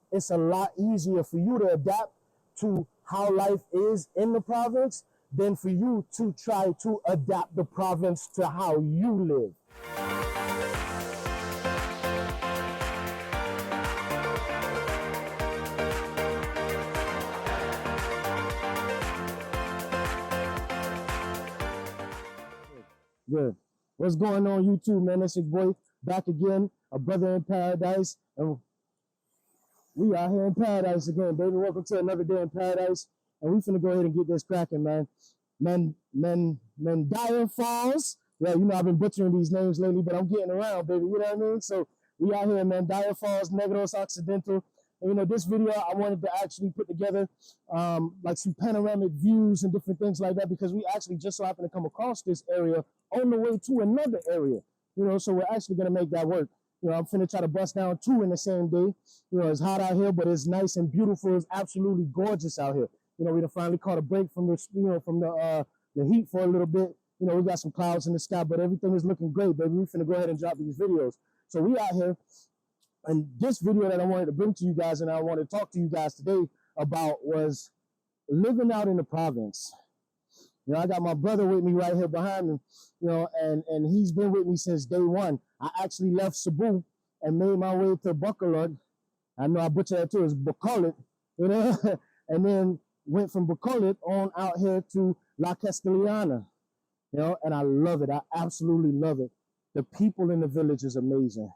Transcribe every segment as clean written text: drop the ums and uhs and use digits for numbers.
it's a lot easier for you to adapt to how life is in the province than for you to try to adapt the province to how you live. Good. What's going on, YouTube, man? It's your boy back again, a brother in paradise. And we are here in paradise again, baby. Welcome to another day in paradise. And we finna go ahead and get this cracking, man. Mendier Falls. Yeah, you know, I've been butchering these names lately, but I'm getting around, baby. You know what I mean? So we out here in Mendier Falls, Negros Occidental. And, you know, this video, I wanted to actually put together like some panoramic views and different things like that, because we actually just so happen to come across this area on the way to another area, you know, so we're actually going to make that work. You know, I'm finna try to bust down 2 in the same day. You know, it's hot out here, but it's nice and beautiful. It's absolutely gorgeous out here. You know, we done finally caught a break from the, you know, from the heat for a little bit. You know, we got some clouds in the sky, but everything is looking great, baby. We finna go ahead and drop these videos. So we out here. And this video that I wanted to bring to you guys and I want to talk to you guys today about was living out in the province. You know, I got my brother with me right here behind me, you know, and he's been with me since day one. I actually left Cebu and made my way to Bacolod. I know I butchered that too, it's Bacolod, you know, and then went from Bacolod on out here to La Castellana, you know, and I love it. I absolutely love it. The people in the village is amazing.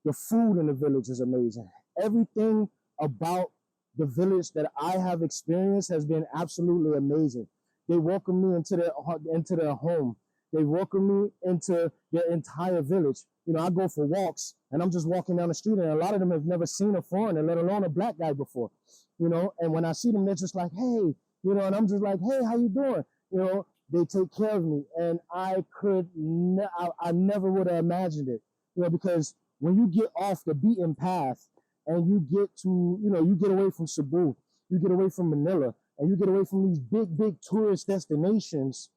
The food in the village is amazing. Everything about the village that I have experienced has been absolutely amazing. They welcome me into their home. They welcome me into their entire village. You know, I go for walks and I'm just walking down the street and a lot of them have never seen a foreigner, let alone a black guy before. You know, and when I see them, they're just like, hey, you know, and I'm just like, hey, how you doing? You know, they take care of me, and I never would have imagined it. You know, because when you get off the beaten path and you get to, you know, you get away from Cebu, you get away from Manila, and you get away from these big tourist destinations,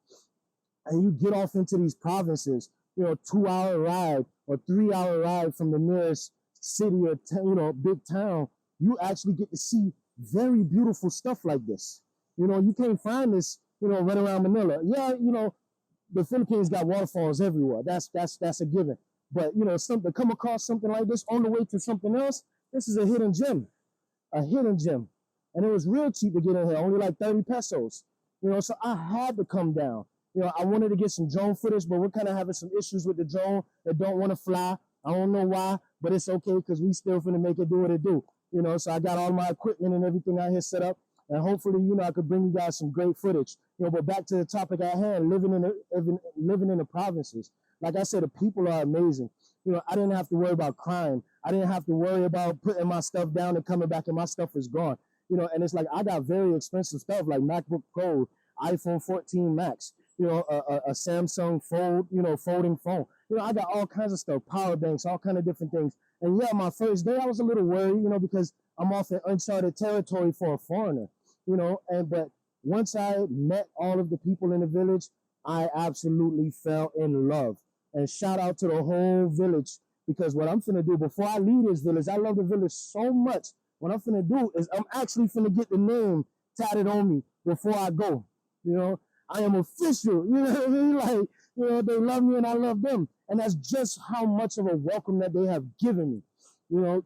and you get off into these provinces, you know, 2-hour ride or 3-hour ride from the nearest city or, you know, big town, you actually get to see very beautiful stuff like this. You know, you can't find this, you know, right around Manila. Yeah, you know, the Philippines got waterfalls everywhere. That's a given. But, you know, to come across something like this on the way to something else, this is a hidden gem. A hidden gem. And it was real cheap to get in here, only like 30 pesos. You know, so I had to come down. You know, I wanted to get some drone footage, but we're kind of having some issues with the drone that don't want to fly. I don't know why, but it's okay because we still finna make it do what it do. You know, so I got all my equipment and everything out here set up. And hopefully, you know, I could bring you guys some great footage. You know, but back to the topic at hand, living in the provinces. Like I said, the people are amazing. You know, I didn't have to worry about crime. I didn't have to worry about putting my stuff down and coming back and my stuff is gone. You know, and it's like I got very expensive stuff like MacBook Pro, iPhone 14 Max, you know, a Samsung Fold, you know, folding phone. You know, I got all kinds of stuff, power banks, all kind of different things. And yeah, my first day I was a little worried, you know, because I'm off in uncharted territory for a foreigner, you know, but once I met all of the people in the village, I absolutely fell in love. And shout out to the whole village, because what I'm finna do before I leave this village, I love the village so much. What I'm finna do is I'm actually finna get the name tatted on me before I go. You know, I am official. You know what I mean? Like, you know, they love me and I love them. And that's just how much of a welcome that they have given me. You know,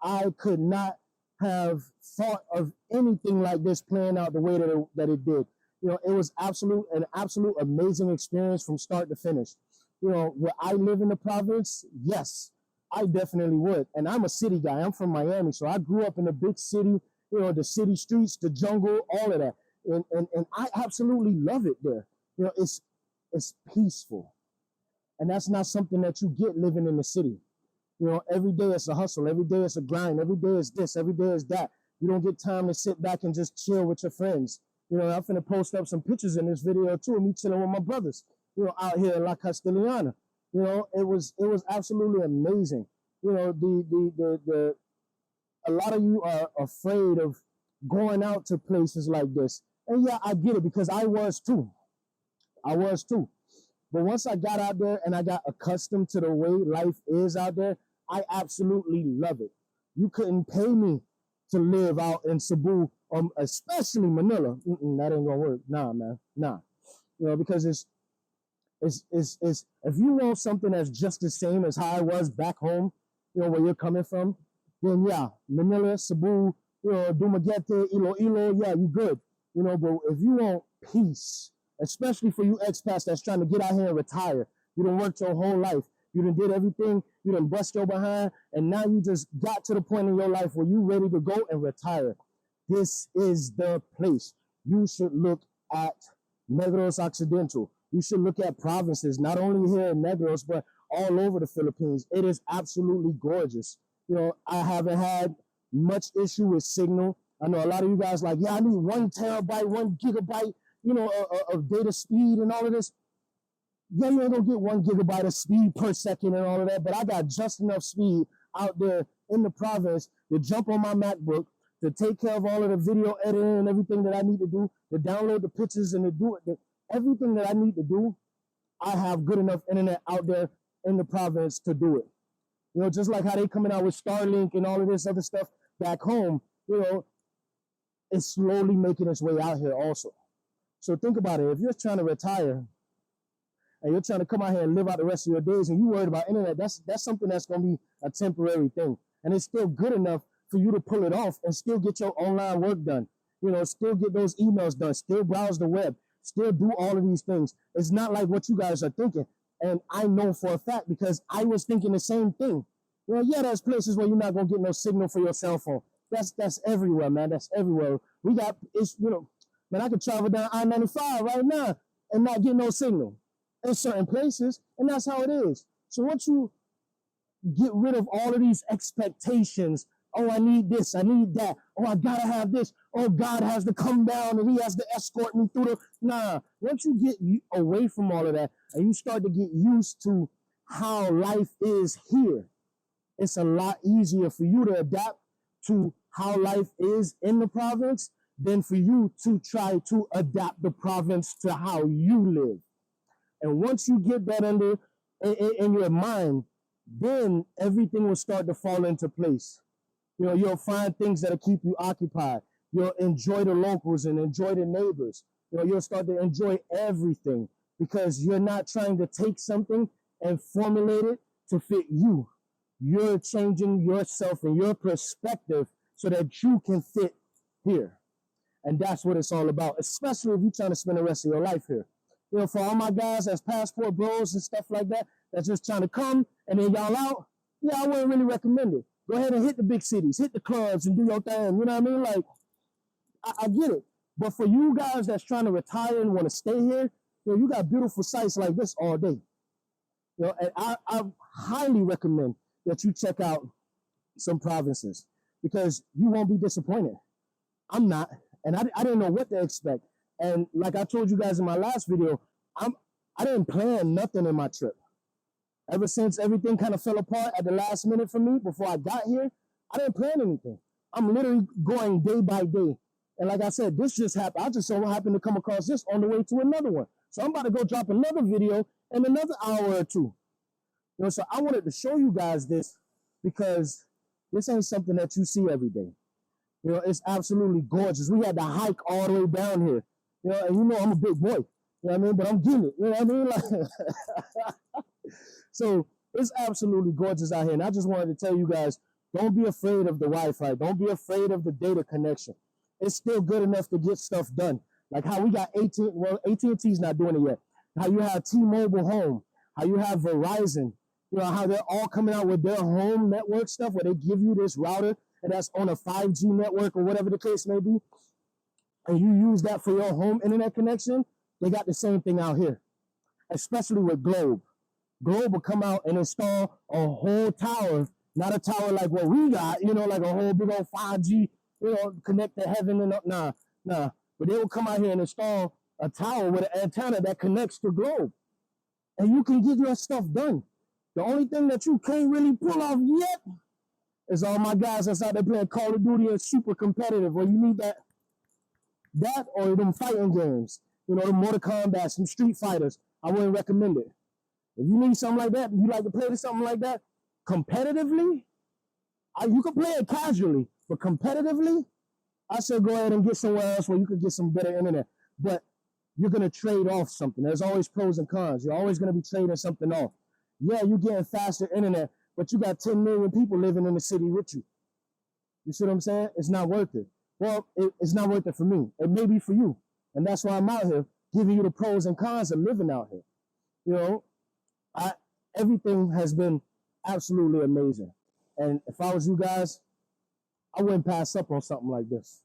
I could not have thought of anything like this playing out the way that it did. You know, it was an absolute amazing experience from start to finish. You know, would I live in the province? Yes, I definitely would. And I'm a city guy. I'm from Miami, so I grew up in a big city, you know, the city streets, the jungle, all of that. And I absolutely love it there. You know, it's peaceful. And that's not something that you get living in the city. You know, every day it's a hustle. Every day it's a grind. Every day is this. Every day is that. You don't get time to sit back and just chill with your friends. You know, I'm finna post up some pictures in this video too of me chilling with my brothers, you know, out here in La Castellana. You know, it was absolutely amazing. You know, a lot of you are afraid of going out to places like this. And yeah, I get it, because I was too. But once I got out there and I got accustomed to the way life is out there, I absolutely love it. You couldn't pay me to live out in Cebu, especially Manila. That ain't gonna work. Nah, man, nah. Because it's if you want something that's just the same as how I was back home, where you're coming from, then yeah, Manila, Cebu, Dumaguete, Iloilo, yeah, you good. But if you want peace, especially for you expats that's trying to get out here and retire, you done worked your whole life. You done did everything. You done bust your behind. And now you just got to the point in your life where you ready to go and retire. This is the place. You should look at Negros Occidental. You should look at provinces, not only here in Negros, but all over the Philippines. It is absolutely gorgeous. I haven't had much issue with signal. I know a lot of you guys like, yeah, I need 1 terabyte, 1 gigabyte, of data speed and all of this. Yeah, you ain't gonna get 1 gigabyte of speed per second and all of that, but I got just enough speed out there in the province to jump on my MacBook, to take care of all of the video editing and everything that I need to do, to download the pictures and to do it. Everything that I need to do, I have good enough internet out there in the province to do it. Just like how they coming out with Starlink and all of this other stuff back home, it's slowly making its way out here also. So think about it. If you're trying to retire and you're trying to come out here and live out the rest of your days and you worried about internet, that's something that's going to be a temporary thing. And it's still good enough for you to pull it off and still get your online work done. Still get those emails done, still browse the web, still do all of these things. It's not like what you guys are thinking. And I know for a fact because I was thinking the same thing. Yeah, there's places where you're not going to get no signal for your cell phone. That's everywhere, man. That's everywhere. Man, I could travel down I-95 right now and not get no signal in certain places, and that's how it is. So once you get rid of all of these expectations, oh, I need this, I need that, oh, I gotta have this, oh, God has to come down and he has to escort me through once you get away from all of that and you start to get used to how life is here, it's a lot easier for you to adapt to how life is in the province than for you to try to adapt the province to how you live. And once you get that under in your mind, then everything will start to fall into place. You'll find things that'll keep you occupied. You'll enjoy the locals and enjoy the neighbors. You'll start to enjoy everything because you're not trying to take something and formulate it to fit you. You're changing yourself and your perspective so that you can fit here. And that's what it's all about, especially if you're trying to spend the rest of your life here. For all my guys that's passport bros and stuff like that, that's just trying to come and then y'all out, I wouldn't really recommend it. Go ahead and hit the big cities, hit the clubs and do your thing. You know what I mean? Like, I get it. But for you guys that's trying to retire and want to stay here, you got beautiful sites like this all day. And I highly recommend that you check out some provinces because you won't be disappointed. I'm not, and I didn't know what to expect. And like I told you guys in my last video, I didn't plan nothing in my trip. Ever since everything kind of fell apart at the last minute for me before I got here, I didn't plan anything. I'm literally going day by day. And like I said, this just happened. I just so happened to come across this on the way to another one. So I'm about to go drop another video in another hour or two. So I wanted to show you guys this because this ain't something that you see every day. It's absolutely gorgeous. We had to hike all the way down here. And I'm a big boy. What I mean? But I'm getting it. What I mean? Like, so it's absolutely gorgeous out here. And I just wanted to tell you guys, don't be afraid of the Wi-Fi. Don't be afraid of the data connection. It's still good enough to get stuff done. Like how we got AT&T's not doing it yet. How you have T-Mobile Home. How you have Verizon. How they're all coming out with their home network stuff where they give you this router and that's on a 5G network or whatever the case may be. And you use that for your home internet connection. They got the same thing out here, especially with Globe. Globe will come out and install a whole tower, not a tower like what we got, like a whole big old 5G, connect to heaven and nah. But they will come out here and install a tower with an antenna that connects to Globe. And you can get your stuff done. The only thing that you can't really pull off yet is all my guys that's out there playing Call of Duty and super competitive, where you need that or them fighting games, the Mortal Kombat, some Street Fighters. I wouldn't recommend it. If you need something like that, you like to play something like that competitively, you can play it casually, But competitively, I said go ahead and get somewhere else where you could get some better internet. But you're going to trade off something. There's always pros and cons. You're always going to be trading something off. Yeah, you're getting faster internet, but you got 10 million people living in the city with you. You see what I'm saying? It's not worth it. Well, it's not worth it for me. It may be for you. And that's why I'm out here giving you the pros and cons of living out here. You know, everything has been absolutely amazing. And if I was you guys, I wouldn't pass up on something like this.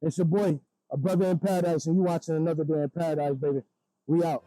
It's your boy, a brother in paradise, and you watching another day in paradise, baby. We out.